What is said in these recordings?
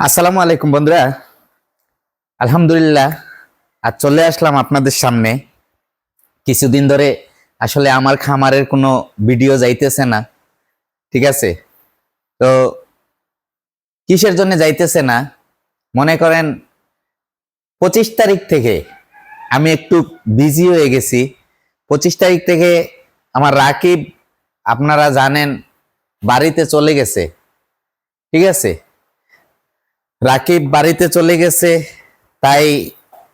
আসসালামু আলাইকুম বন্ধুরা। আলহামদুলিল্লাহ আজ চলে আসলাম আপনাদের সামনে। কিছুদিন ধরে আসলে আমার খামারের কোনো ভিডিও যাইতেছে না, ঠিক আছে? তো কিসের জন্য যাইতেছে না মনে করেন, 25 তারিখ থেকে আমি একটু বিজি হয়ে গেছি। 25 তারিখ থেকে আমার রাকিব, আপনারা জানেন, বাড়িতে চলে গেছে, ঠিক আছে? রাকিব বাড়িতে চলে গেছে, তাই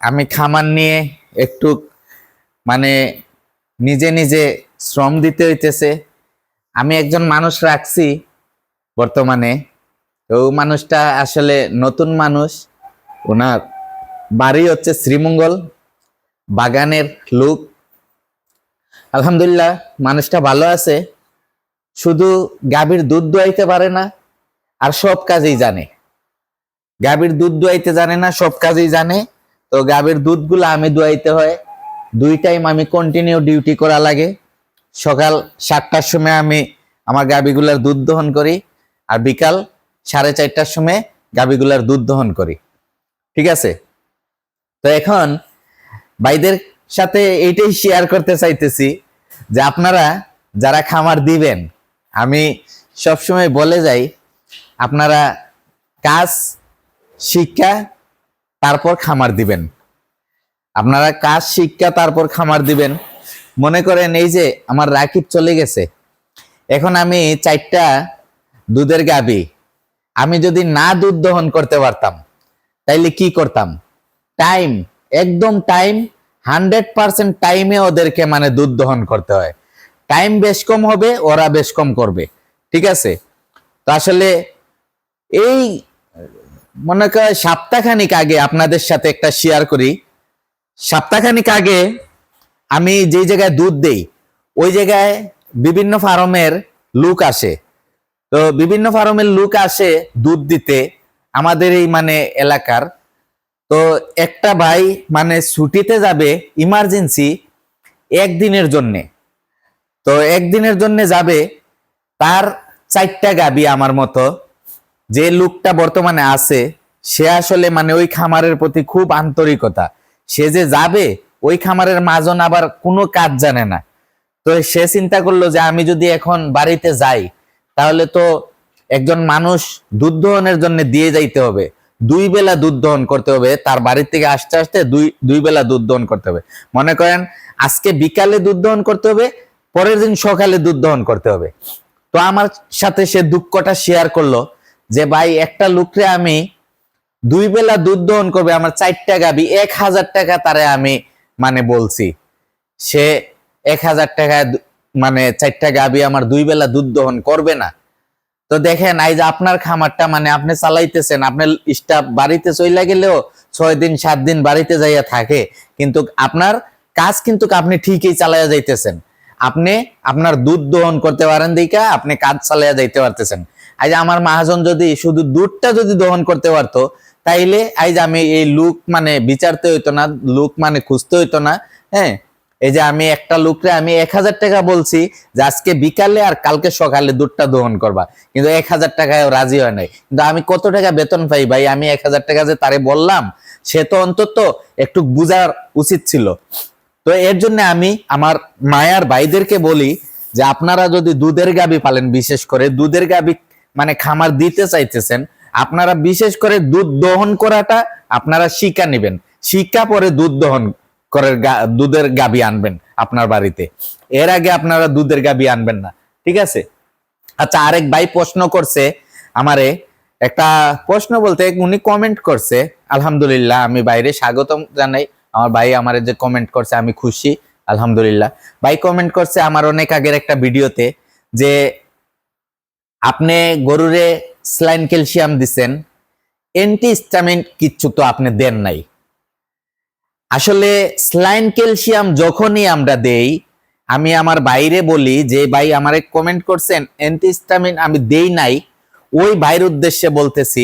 আমি খামার নিয়ে একটু মানে নিজে নিজে শ্রম দিতে হইতেছে। আমি একজন মানুষ রাখছি বর্তমানে, তো মানুষটা আসলে নতুন মানুষ। ওনার বাড়ি হচ্ছে শ্রীমঙ্গল, বাগানের লোক। আলহামদুলিল্লাহ মানুষটা ভালো আছে, শুধু গাভীর দুধ দোয়াইতে পারে না, আর সব কাজেই জানে। গাভীর দুধ দোয়াইতে জানে না, সব কাজেই জানে। তো গাভীর দুধগুলো আমি দোয়াইতে হয়, 2 টাইম আমি কন্টিনিউ ডিউটি করা লাগে। সকাল 7টার সময় আমি আমার গাভীগুলার দুধ দহন করি, আর বিকাল 4:30টার সময় গাভীগুলার দুধ দহন করি, ঠিক আছে? তো এখন ভাইদের সাথে এইটাই শেয়ার করতে চাইতেছি যে আপনারা যারা খামার দিবেন, আমি সবসময় বলে যাই, আপনারা কাজ শিক্ষা তারপর খামার দিবেন। আপনারা কাজ শিক্ষা তারপর খামার দিবেন। মনে করেন এই যে আমার রাকিব চলে গেছে, এখন আমি 4টা দুধের গাভী আমি যদি না দুধ দহন করতে পারতাম তাইলে কি করতাম? টাইম, একদম টাইম, 100% টাইমে ওদেরকে মানে দুধ দহন করতে হয়। টাইম বেশ কম হবে, ওরা বেশ কম করবে, ঠিক আছে? তো আসলে এই মনে করেন সপ্তাহখানিক আগে আপনাদের সাথে একটা শেয়ার করি। সপ্তাহখানিক আগে আমি যে জায়গায় দুধ দেই ওই জায়গায় বিভিন্ন ফার্মের লোক আসে। তো বিভিন্ন ফার্মের লোক আসে দুধ দিতে আমাদের এই মানে এলাকার। তো একটা ভাই মানে ছুটিতে যাবে ইমার্জেন্সি, একদিনের জন্যে। তো একদিনের জন্য যাবে, তার 4টা গাভী আমার মতো। যে লোকটা বর্তমানে আছে সে আসলে মানে ওই খামারের প্রতি খুব আন্তরিকতা। সে যে যাবে ওই খামারের মাজন আবার কোনো কাজ জানে না। তো সে চিন্তা করলো যে আমি যদি এখন বাড়িতে যাই তাহলে তো একজন মানুষ দুধ দহনের জন্য দিয়ে যাইতে হবে, 2 বেলা দুধ দহন করতে হবে, তার বাড়ির থেকে আসতে আসতে দুই বেলা দুধ দহন করতে হবে। মনে করেন আজকে বিকালে দুধ দহন করতে হবে, পরের দিন সকালে দুধ দহন করতে হবে। তো আমার সাথে সে দুঃখটা শেয়ার করলো যে ভাই, একটা লোকরে আমি 2 বেলা দুধ দহন করবে, আমার 4টা গাভী, 1000 টাকা তারে আমি মানে বলছি। সে 1000 টাকায় মানে 4টা গাভী আমার 2 বেলা দুধ দহন করবে না। তো দেখেন এই যে আপনার খামারটা মানে আপনি চালাইতেছেন, আপনার স্টাফ বাড়িতে চলে গেলেও 6 দিন 7 দিন বাড়িতে যাইয়া থাকে, কিন্তু আপনার কাজ কিন্তু আপনি ঠিকই চালাইয়া যাইতেছেন। আপনি আপনার দুধ দহন করতে পারেন দিকা আপনি কাজ চালাইয়া যাইতে পারতেছেন। এই যে আমার মহাজন যদি শুধু দুধটা যদি দহন করতে পারতো তাইলে এই যে আমি এই লুক মানে বিচারতে হইতো না, লুক মানে খুঁজতে হইতো না। হ্যাঁ, এই যে আমি একটা লোকরে আমি 1000 টাকা বলছি যে আজকে বিকালে আর কালকে সকালে দুধটা দহন করবা, কিন্তু 1000 টাকায় রাজি হয় নাই। কিন্তু আমি কত টাকা বেতন পাই ভাই? আমি 1000 টাকা যে তারে বললাম, সে তো অন্তত একটু বুঝার উচিত ছিল। তো এর জন্য আমি আমার মায়ার ভাইদেরকে বলি যে আপনারা যদি দুধের গাভী পালেন, বিশেষ করে দুধের গাভী মানে খামার দিতে চাইতেছেন, আপনারা বিশেষ করে দুধ দহন করাটা আপনারা শিক্ষা নেবেন। শিক্ষা পরে দুধ দহন করে দুধের গাভী আনবেন আপনার বাড়িতে, এর আগে আপনারা দুধের গাভী আনবেন না, ঠিক আছে? আচ্ছা, আরেক ভাই প্রশ্ন করছে আমারে, একটা প্রশ্ন বলতে উনি কমেন্ট করছে। আলহামদুলিল্লাহ, আমি বাইরে স্বাগতম জানাই। আমার ভাই আমার যে কমেন্ট করছে আমি খুশি, আলহামদুলিল্লাহ। ভাই কমেন্ট করছে আমার অনেক আগের একটা ভিডিওতে যে আপনি গরুরে স্যালাইন ক্যালসিয়াম দিচ্ছেন, অ্যান্টিহিস্টামিন কিচ্ছু তো আপনি দেন নাই। আসলে স্যালাইন ক্যালসিয়াম যখনই আমরা দেই, আমি আমার বাইরে বলি যে ভাই আমারে কমেন্ট করছেন অ্যান্টিহিস্টামিন আমি দেই নাই, ওই ভাইয়ের উদ্দেশ্যে বলতেছি,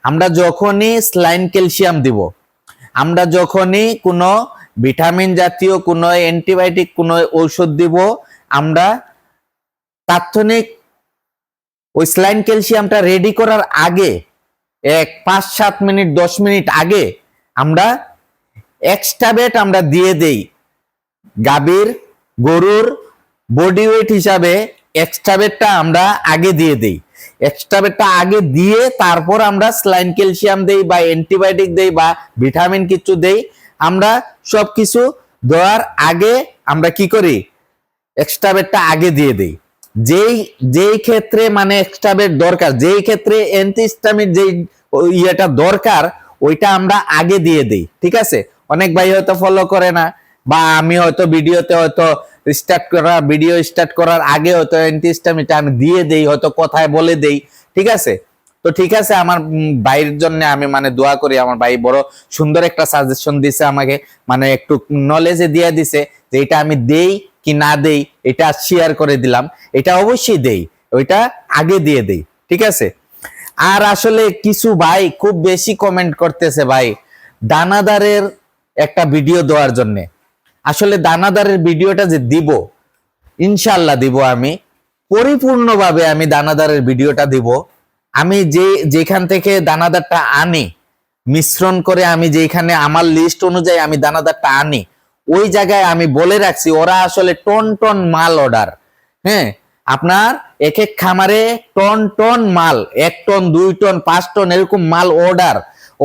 আমরা যখনই স্যালাইন ক্যালসিয়াম দিব, আমরা যখনই কোনো ভিটামিন জাতীয় কোনো অ্যান্টিবায়োটিক কোনো ঔষধ দিব, আমরা তাৎক্ষণিক ওই স্যালাইন ক্যালসিয়ামটা রেডি করার আগে 5-7 মিনিট 10 মিনিট আগে আমরা এক্সট্রা বেট আমরা দিয়ে দেই। গাভীর গরুর বডি ওয়েট হিসাবে এক্সট্রা বেটটা আমরা আগে দিয়ে দেই। এক্সট্রা বেটটা আগে দিয়ে তারপর আমরা স্যালাইন ক্যালসিয়াম দেই বা অ্যান্টিবায়োটিক দেই বা ভিটামিন কিছু দেই। আমরা সবকিছু দেওয়ার আগে আমরা কি করি, এক্সট্রা বেটটা আগে দিয়ে দেই। যেই ক্ষেত্রে মানে এক্সট্রা বেট দরকার, যেই ক্ষেত্রে অ্যান্টিহিস্টামিন যেই ইয়েটা দরকার ওইটা আমরা আগে দিয়ে দেই। ঠিক আছে, অনেক ভাই হয়তো ফলো করে না, বা আমি হয়তো ভিডিওতে হয়তো ভিডিও স্টার্ট করার আগে হয়তো অ্যান্টিহিস্টামিনটা আমি দিয়ে দেই, হয়তো কথায় বলে দেই। ঠিক আছে, তো ঠিক আছে, আমার ভাইয়ের জন্য আমি মানে দোয়া করি। আমার ভাই বড় সুন্দর একটা সাজেশন দিছে আমাকে, মানে একটু নলেজে দিয়ে দিছে যে এটা আমি দেই কি না দেই, এটা শেয়ার করে দিলাম। এটা অবশ্যই দেই, ওইটা আগে দিয়ে দেই। ঠিক আছে, আর আসলে কিছু ভাই খুব বেশি কমেন্ট করতেছে ভাই দানাদারের একটা ভিডিও দেওয়ার জন্য। আসলে দানাদারের ভিডিওটা যে দিব, ইনশাল্লাহ দিব, আমি পরিপূর্ণভাবে আমি দানাদারের ভিডিওটা দিব। আমি যেখান থেকে দানাদারটা আনি, মিশ্রণ করে আমি যেখানে আমার লিস্ট অনুযায়ী আমি দানাদারটা আনি, ওই জায়গায় আমি বলে রাখছি ওরা আসলে টন টন মাল অর্ডার। হ্যাঁ, আপনার এক এক খামারে টন টন মাল, 1 টন 2 টন 5 টন এরকম মাল অর্ডার।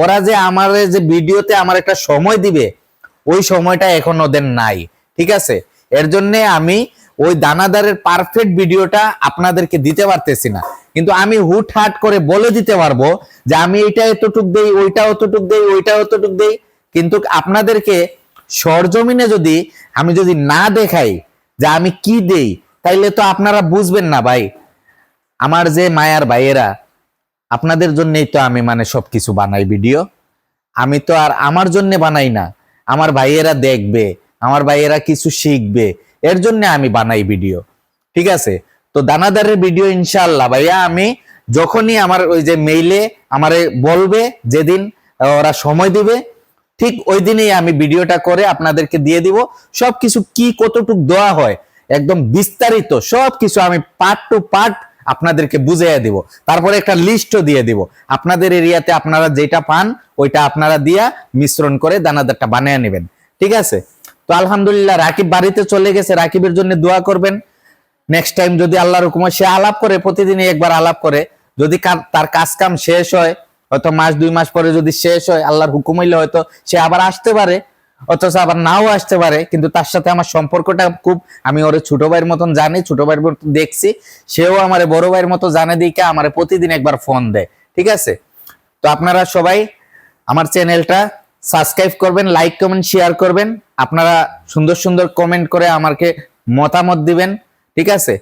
ওরা যে আমার যে ভিডিওতে আমার একটা সময় দিবে, ওই সময়টা এখন ওদের নাই। ঠিক আছে, এর জন্য আমি ওই দানাদারের পারফেক্ট ভিডিওটা আপনাদেরকে দিতে পারতেছি না, কিন্তু আমি হুটহাট করে বলে দিতে পারবো যে আমি এটা এতটুক দেই, ওইটা অতটুক দেই, ওইটা অতটুক দেই। কিন্তু আপনাদেরকে সরজমিনে যদি আমি না দেখাই যে আমি কি দেই, তাইলে তো আপনারা বুঝবেন না ভাই। আমার যে মায়ার ভাইয়েরা, আপনাদের জন্যই তো আমি মানে সবকিছু বানাই ভিডিও। আমি তো আর আমার জন্য বানাই না, আমার ভাইয়েরা দেখবে, আমার ভাইয়েরা কিছু শিখবে, এর জন্য আমি বানাই ভিডিও। ঠিক আছে, তো দানাদারের ভিডিও ইনশাআল্লাহ ভাইয়া আমি যখনই আমার ওই যে মেইলে আমারে বলবে, যেদিন ওরা সময় দিবে, ঠিক ওই দিনেই আমি ভিডিওটা করে আপনাদেরকে দিয়ে দিব। সবকিছু কি কতটুক দেওয়া হয় একদম বিস্তারিত সবকিছু আমি পার্ট টু পার্ট আপনাদেরকে বুঝিয়ে দিব। তারপরে একটা লিস্টও দিয়ে দিব, আপনাদের এরিয়াতে আপনারা যেটা পান ওইটা আপনারা দিয়া মিশ্রণ করে দানাদারটা বানিয়ে নেবেন। ঠিক আছে, তো আলহামদুলিল্লাহ রাকিব বাড়িতে চলে গেছে, রাকিবের জন্য দোয়া করবেন। নেক্সট টাইম যদি আল্লাহর হুকুমে সে আলাপ করে, প্রতিদিনই একবার আলাপ করে, যদি তার কাজ কাম শেষ হয়, হয়তো 1-2 মাস পরে যদি শেষ হয়, আল্লাহর হুকুম হইলে হয়তো সে আবার আসতে পারে, অথচ আবার নাও আসতে পারে। কিন্তু তার সাথে আমার সম্পর্কটা খুব, আমি ওরে ছোট ভাইয়ের মতন জানি, ছোট ভাইয়ের মতন দেখছি, সেও আমারে বড় ভাইয়ের মতো জানে দিকে আমারে প্রতিদিন একবার ফোন দেয়। ঠিক আছে, তো আপনারা সবাই আমার চ্যানেলটা সাবস্ক্রাইব করবেন, লাইক কমেন্ট শেয়ার করবেন। আপনারা সুন্দর সুন্দর কমেন্ট করে আমাকে মতামত দিবেন। ঠিক আছে,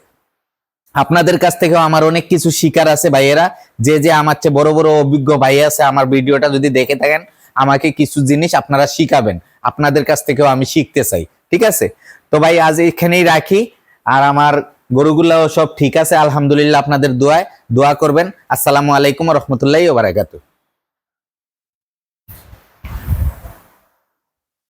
আপনাদের কাছ থেকেও আমার অনেক কিছু শিকার আছে ভাইয়েরা, যে আমার চেয়ে বড় বড় অভিজ্ঞ ভাই আছে, আমার ভিডিওটা যদি দেখে থাকেন আমাকে কিছু জিনিস আপনারা শিখাবেন, আপনাদের কাছ থেকেও আমি শিখতে চাই। ঠিক আছে, তো ভাই আজ এখানেই রাখি। আর আমার গরুগুলাও সব ঠিক আছে আলহামদুলিল্লাহ, আপনাদের দোয়া করবেন। আসসালামু আলাইকুম ওয়া রাহমাতুল্লাহি ওয়া বারাকাতুহু।